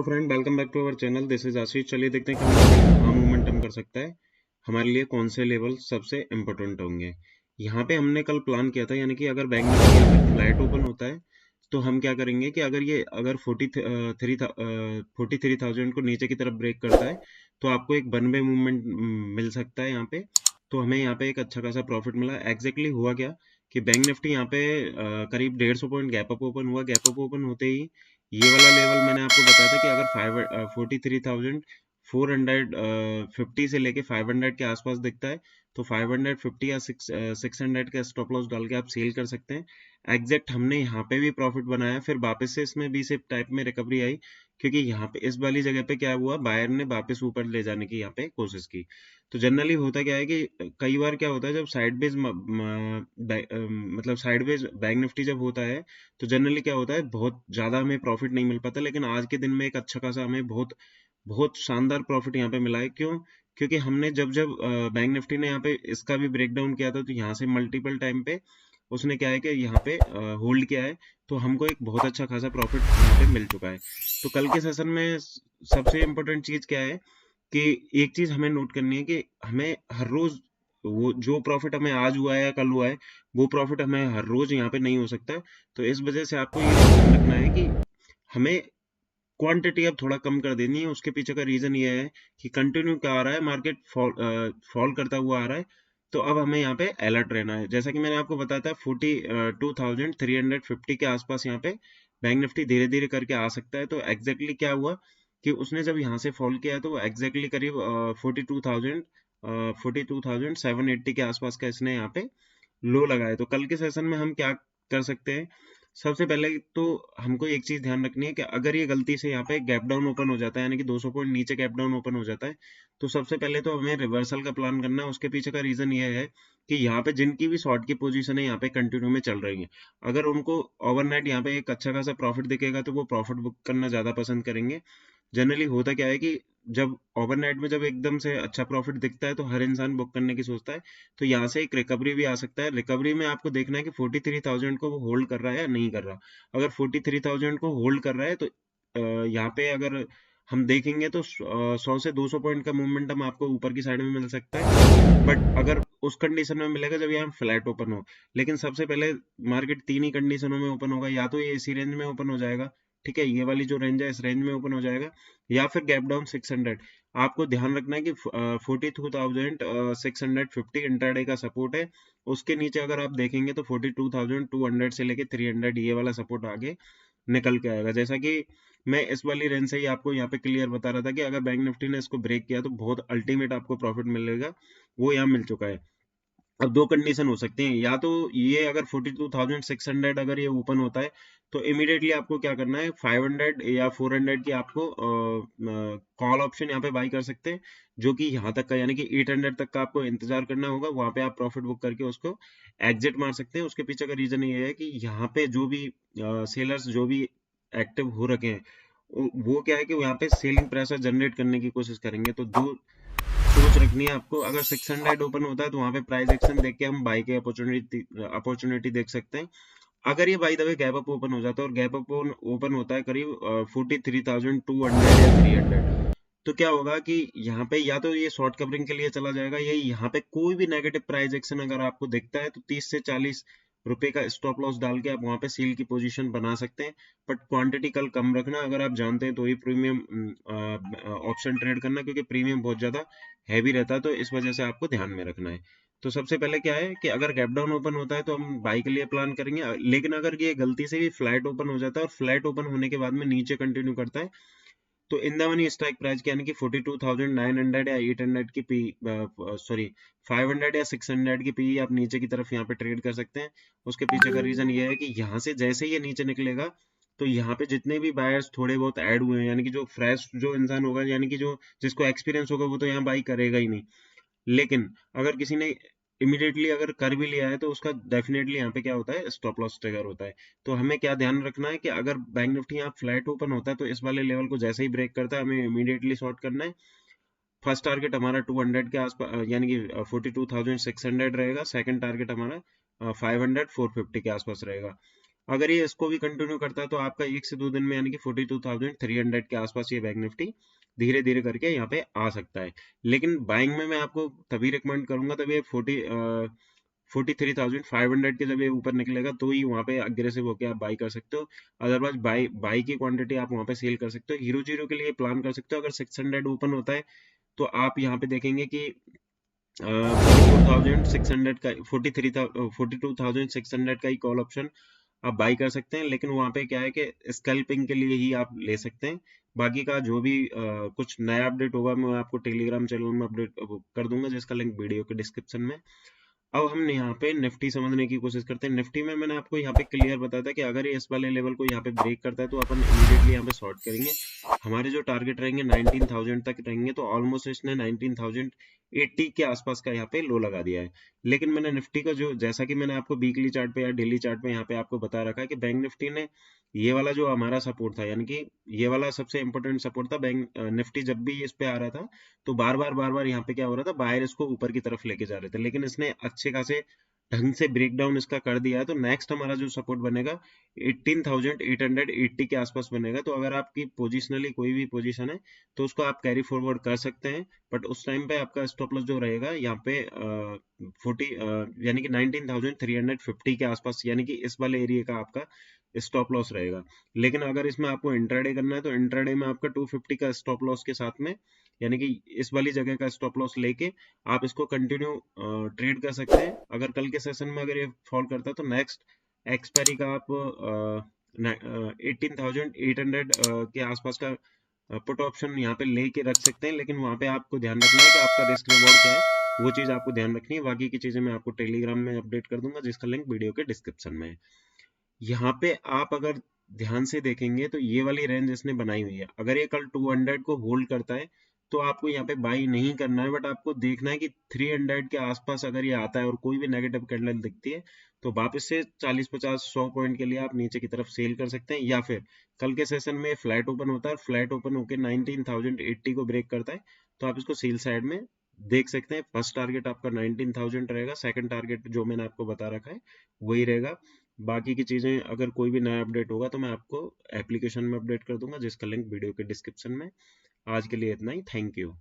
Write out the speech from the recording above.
तो friend welcome back to our channel. This is Ashish. चलिए देखते हैं कि हमारा कहाँ मोमेंटम कर सकता है, हमारे लिए कौन से लेवल सबसे इम्पोर्टेंट होंगे। यहाँ पे हमने कल प्लान किया था, यानी कि अगर बैंक निफ्टी यहाँ पे फ्लैट ओपन होता है तो हम क्या करेंगे कि अगर 43,000 को नीचे की तरफ ब्रेक करता है तो आपको एक वन वे मूवमेंट मिल सकता है यहाँ पे। तो हमें यहाँ पे एक अच्छा खासा प्रॉफिट मिला। एग्जैक्टली हुआ क्या कि बैंक निफ्टी यहाँ पे करीब 150 पॉइंट गैप अप ओपन हुआ। गैप अप ओपन होते ही ये वाला लेवल मैंने आपको बताया था कि अगर 43,450 से लेके 500 के आसपास दिखता है तो 550 या 600 का स्टॉप लॉस डाल के आप सेल कर सकते हैं। एग्जैक्ट हमने यहाँ पे भी प्रॉफिट बनाया, फिर वापस से इसमें भी सेम टाइप में रिकवरी आई, क्योंकि यहाँ पे इस वाली जगह पे क्या हुआ, बायर ने वापस ऊपर ले जाने की यहाँ पे कोशिश की। तो जनरली होता क्या है कि कई बार क्या होता है जब साइडवेज मतलब साइडवेज बैंक निफ्टी जब होता है तो जनरली क्या होता है, बहुत ज़्यादा हमें प्रॉफिट नहीं मिल पाता। लेकिन आज के दिन में एक अच्छा खासा हमें बहुत बहुत शानदार प्रॉफिट यहाँ पे मिला है। क्यों? क्योंकि हमने जब जब बैंक निफ्टी ने यहाँ पे इसका भी ब्रेक डाउन किया था तो यहाँ से मल्टीपल टाइम पे उसने क्या है कि यहाँ पे होल्ड किया है, तो हमको एक बहुत अच्छा खासा प्रॉफिट यहाँ पे मिल चुका है। तो कल के सेशन में सबसे इम्पोर्टेंट चीज़ क्या है कि एक चीज़ हमें नोट करनी है कि हमें हर रोज़ वो जो प्रॉफिट हमें आज हुआ है या कल हुआ है वो प्रॉफिट हमें हर रोज़ यहाँ पे नहीं हो सकता है। तो इस वजह से आपको ये ध्यान रखना है कि हमें क्वांटिटी अब थोड़ा कम कर देनी है। उसके पीछे का रीजन ये है कि कंटिन्यू क्या आ रहा है, मार्केट फॉल करता हुआ आ रहा है। तो अब हमें यहाँ पे अलर्ट रहना है। जैसा कि मैंने आपको बताया था 42,350 के आसपास यहाँ पे बैंक निफ्टी धीरे धीरे करके आ सकता है। तो एग्जैक्टली क्या हुआ कि उसने जब यहाँ से फॉल किया तो एग्जैक्टली करीब 42,780 के आसपास का इसने यहाँ पे लो लगाया। तो कल के सेशन में हम क्या कर सकते हैं, सबसे पहले तो हमको एक चीज ध्यान रखनी है कि अगर ये गलती से यहाँ पे गैप डाउन ओपन हो जाता है, यानी कि 200 पॉइंट नीचे गैप डाउन ओपन हो जाता है, तो सबसे पहले तो हमें रिवर्सल का प्लान करना है। उसके पीछे का रीजन ये है कि यहाँ पे जिनकी भी शॉर्ट की पोजीशन है यहाँ पे कंटिन्यू में चल रही है, अगर उनको ओवरनाइट यहाँ पे एक अच्छा खासा प्रॉफिट दिखेगा तो वो प्रॉफिट बुक करना ज्यादा पसंद करेंगे। जनरली होता क्या है कि जब ओवरनाइट में जब एकदम से अच्छा प्रॉफिट दिखता है तो हर इंसान बुक करने की सोचता है। तो यहाँ से एक रिकवरी भी आ सकता है। रिकवरी में आपको देखना है कि 43,000 को वो होल्ड कर रहा है या नहीं कर रहा। अगर 43,000 को होल्ड कर रहा है तो यहाँ पे अगर हम देखेंगे तो 100 से 200 पॉइंट का मोमेंटम आपको ऊपर की साइड में मिल सकता है। बट अगर उस कंडीशन में मिलेगा जब यहाँ फ्लैट ओपन हो। लेकिन सबसे पहले मार्केट तीन ही कंडीशनों में ओपन होगा, या तो ये इसी रेंज में ओपन हो जाएगा, ठीक है, ये वाली जो रेंज है इस रेंज में ओपन हो जाएगा, या फिर गैप डाउन 600। आपको ध्यान रखना है कि 42,650 इंट्राडे का सपोर्ट है। उसके नीचे अगर आप देखेंगे तो 42,200 से लेके 300 ये वाला सपोर्ट आगे निकल के आएगा। जैसा कि मैं इस वाली रेंज से ही आपको यहाँ पे क्लियर बता रहा था कि अगर बैंक निफ्टी ने इसको ब्रेक किया तो बहुत अल्टीमेट आपको प्रॉफिट मिलेगा, वो यहाँ मिल चुका है। अब दो कंडीशन हो सकती हैं, या तो ये अगर 42,600 अगर ये ओपन होता है तो इमीडिएटली आपको क्या करना है, 500 या 400 की आपको कॉल ऑप्शन यहाँ पे बाई कर सकते हैं, जो कि यहाँ तक का यानी कि 800 तक का आपको इंतजार करना होगा। वहां पे आप प्रॉफिट बुक करके उसको एग्जिट मार सकते हैं। उसके पीछे का रीजन ये है कि यहाँ पे जो भी सेलर्स जो भी एक्टिव हो रखे हैं वो क्या है कि यहाँ पे सेलिंग प्रेशर जनरेट करने की कोशिश करेंगे। तो दो सोच रखनी है आपको। अगर 600 ओपन होता है तो वहां पे प्राइस एक्शन देख के हम बाई की अपॉर्चुनिटी देख सकते हैं। अगर ये by the way gap up open हो जाता है और गैप अप ओपन होता है करीब 43,200 या 300, तो क्या होगा कि यहाँ पे या तो ये शॉर्ट कवरिंग के लिए चला जाएगा, या यहाँ पे कोई भी नेगेटिव प्राइस एक्शन अगर आपको दिखता है तो 30 से 40 रुपए का स्टॉप लॉस डाल के आप वहां पे सील की पोजीशन बना सकते हैं। बट क्वांटिटी कल कम रखना, अगर आप जानते हैं तो ही प्रीमियम ऑप्शन ट्रेड करना, क्योंकि प्रीमियम बहुत ज्यादा हैवी रहता है, तो इस वजह से आपको ध्यान में रखना है। तो सबसे पहले क्या है कि अगर गैप डाउन ओपन होता है तो हम बाई के लिए प्लान करेंगे। लेकिन अगर ये गलती से भी फ्लैट ओपन हो जाता है और फ्लैट ओपन होने के बाद में नीचे कंटिन्यू करता है तो in the money strike price यानी कि 42,900 या 800 की पी सॉरी 500 या 600 की पी आप नीचे की तरफ यहाँ पे ट्रेड कर सकते हैं। उसके पीछे का रीजन ये है कि यहाँ से जैसे ही ये नीचे निकलेगा तो यहाँ पे जितने भी बायर्स थोड़े बहुत ऐड हुए हैं, यानी कि जो फ्रेश जो इंसान होगा, यानी कि जो जिसको एक्सपीरियंस होगा वो तो यहाँ बाई करेगा ही नहीं। लेकिन अगर किसी ने इमीडिएटली अगर कर भी लिया है तो उसका डेफिनेटली यहाँ पे क्या होता है, स्टॉप लॉस ट्रिगर होता है। तो हमें क्या ध्यान रखना है कि अगर बैंक निफ्टी यहाँ फ्लैट ओपन होता है तो इस वाले लेवल को जैसे ही ब्रेक करता है हमें इमीडिएटली शॉर्ट करना है। फर्स्ट टारगेट हमारा 200 के आसपास यानी कि 42,600 रहेगा। सेकंड टारगेट हमारा 500 450 के आसपास रहेगा। अगर ये इसको भी कंटिन्यू करता है तो आपका 1 से 2 दिन में यानी कि 42,300 के आसपास ये बैंक निफ्टी धीरे धीरे करके यहाँ पे आ सकता है। लेकिन बाइंग में मैं आपको तभी रिकमेंड करूंगा तभी 43,500 के जब ये ऊपर निकलेगा तो ही वहां पे अग्रेसिव होकर आप बाई कर सकते हो। अदरवाइज बाई बाई की क्वांटिटी आप वहां पे सेल कर सकते हो। हीरो जीरो के लिए प्लान कर सकते हो। अगर 600 ओपन होता है तो आप यहाँ पे देखेंगे कि 44,600 का 42,600 का ही कॉल ऑप्शन आप बाई कर सकते हैं। लेकिन वहां पे क्या है कि स्कैल्पिंग के लिए ही आप ले सकते हैं। बाकी का जो भी कुछ नया अपडेट होगा मैं आपको टेलीग्राम चैनल में अपडेट कर दूंगा, जिसका लिंक वीडियो के डिस्क्रिप्शन में। अब हम यहाँ पे निफ्टी समझने की कोशिश करते हैं। निफ्टी में मैंने आपको यहाँ पे क्लियर बताया था कि अगर ये इस वाले लेवल को यहाँ पे ब्रेक करता है तो अपन इमीडिएटली यहाँ पे शॉर्ट करेंगे। हमारे जो टारगेट रहेंगे 19,000 तक रहेंगे, तो ऑलमोस्ट इसने 19,080 के आसपास का यहाँ पे लो लगा दिया है। लेकिन मैंने निफ्टी का जो, जैसा कि मैंने आपको वीकली चार्ट पे या डेली चार्ट पे यहाँ पे आपको बता रखा है कि बैंक निफ्टी ने ये वाला जो हमारा सपोर्ट था, यानी कि ये वाला सबसे इंपॉर्टेंट सपोर्ट था। बैंक निफ्टी जब भी इस पे आ रहा था तो बार बार यहाँ पे क्या हो रहा था, बायर इसको ऊपर की तरफ लेके जा रहे थे। लेकिन इसने अच्छे खासे ढंग से ब्रेक डाउन इसका कर दिया है। तो नेक्स्ट हमारा जो सपोर्ट बनेगा 18,880 के आसपास बनेगा। तो अगर आपकी पोजिशनली कोई भी पोजीशन है तो उसको आप कैरी फॉरवर्ड कर सकते हैं। बट उस टाइम पे आपका स्टॉप लॉस जो रहेगा यहाँ पे 40 यानी कि 19,350 के आसपास, यानी कि इस वाले एरिया का आपका स्टॉप लॉस रहेगा। लेकिन अगर इसमें आपको इंट्राडे करना है तो इंट्राडे में आपका 250 का स्टॉप लॉस के साथ में, यानी कि इस वाली जगह का स्टॉप लॉस लेके आप इसको कंटिन्यू ट्रेड कर सकते हैं। अगर कल के सेशन में अगर ये फॉल करता है तो नेक्स्ट एक्सपायरी का आप 18,800 के आसपास का पुट ऑप्शन यहाँ पे लेके रख सकते हैं। लेकिन वहां पे आपको ध्यान रखना है कि आपका रिस्क रिवॉर्ड क्या है, वो चीज आपको ध्यान रखनी है। बाकी की चीजें मैं आपको टेलीग्राम में अपडेट कर दूंगा, जिसका लिंक वीडियो के डिस्क्रिप्शन में है। यहाँ पे आप अगर ध्यान से देखेंगे तो ये वाली रेंज इसने बनाई हुई है। अगर ये कल 200 को होल्ड करता है तो आपको यहाँ पे बाई नहीं करना है, बट आपको देखना है कि 300 के आसपास अगर ये आता है और कोई भी नेगेटिव कैंडल दिखती है तो वापस से 40-50-100 पॉइंट के लिए आप नीचे की तरफ सेल कर सकते हैं। या फिर कल के सेशन में फ्लैट ओपन होता है और फ्लैट ओपन होकर 19,080 को ब्रेक करता है तो आप इसको सेल साइड में देख सकते हैं। फर्स्ट टारगेट आपका 19,000 रहेगा, सेकंड टारगेट जो मैंने आपको बता रखा है वही रहेगा। बाकी की चीजें अगर कोई भी नया अपडेट होगा तो मैं आपको एप्लीकेशन में अपडेट कर दूंगा, जिसका लिंक वीडियो के डिस्क्रिप्शन में। आज के लिए इतना ही, थैंक यू।